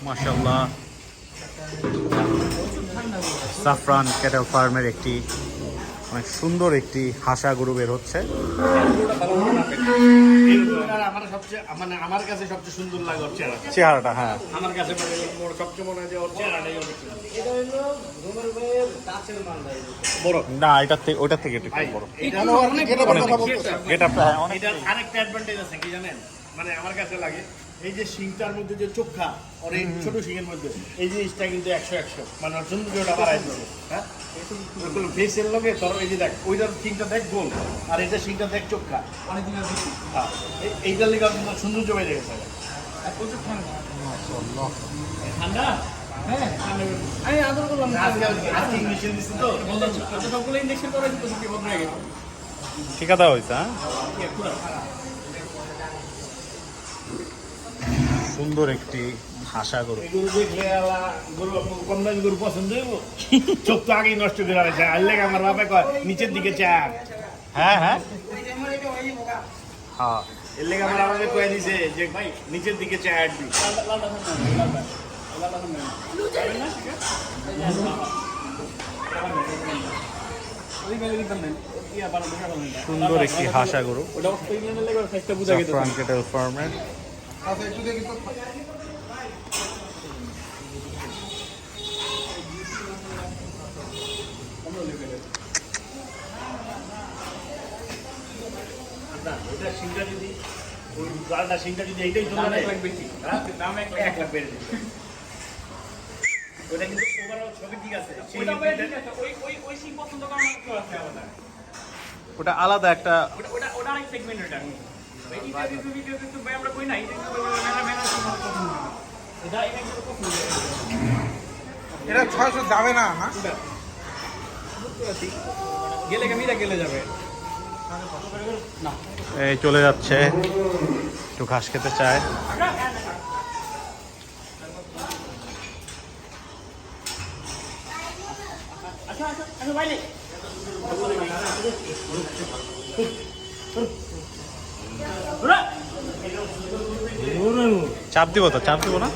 মাশাআল্লাহ, জাফরান ক্যাটেল ফার্মের একটি অনেক সুন্দর একটি হাসা গরু বের হচ্ছে। আমার কাছে সবচেয়ে সুন্দর লাগে ওর চেহারাটা, হ্যাঁ আমার কাছে সবচেয়ে মনে হয় যে ওর চেহারাটাই বড়। না, ওইটার থেকে একটু বড়। আরেকটা অ্যাডভান্টেজ আছে কি জানেন, মানে আমার কাছে লাগে এই যে শিংটার মধ্যে যে চোখা আর এই ছোট শিংয়ের মধ্যে এই জিনিসটা কিন্তু 100 মানে সৌন্দর্যটা বাড়াই দিচ্ছে। হ্যাঁ, ফেসের লগে তোর এই যে দেখ ওইটার শিংটা দেখ গোল আর এটা শিংটা দেখ চোখা অনেক দিন। হ্যাঁ, এইটার লেগে আপনার সৌন্দর্য বেড়ে গেছে। ঠান্ডা, হ্যাঁ আমি আদর করলাম আজকে ইঞ্জেকশন দিচ্ছি তো সবগুলো ইঞ্জেকশন করা দিতে বন্ধ হয়ে গেছে। ঠিকা দেওয়া হয়েছে। হ্যাঁ, সুন্দর একটি হাসা গরু। গরু দেখলে গরু কম দামি গরু পছন্দ হইব, চোখ তো আগেই নষ্ট করে আছে। আনলে আমার বাবা কয় নিচের দিকে চাপ। হ্যাঁ হ্যাঁ হ্যাঁ, এর লেগে আমার আমাদের কয়ে দিছে যে ভাই নিচের দিকে চা আটবি। সুন্দর একটি হাসা গরু জাফরান ক্যাটেল ফার্মের। এটা সিংটা যদি ওই গালটা সিংটা যদি এইটাই চলে যায় দাম 1 লাখ বেড়ে যাবে। ওটা কিন্তু ওভারঅল ছবি ঠিক আছে, ওই সিং পছন্দ করার কেউ আছে আলাদা, ওটা আলাদা একটা, ওটা আরেক সেগমেন্ট। ওটা ভিডিও কিন্তু ভাই আমরা কই নাই, এটা 600 যাবে না। হ্যাঁ, গেলে কামিরা গেলে যাবে না। এই চলে যাচ্ছে, একটু ঘাস খেতে চায়। চাপ দিব তো, চাপ দিব না।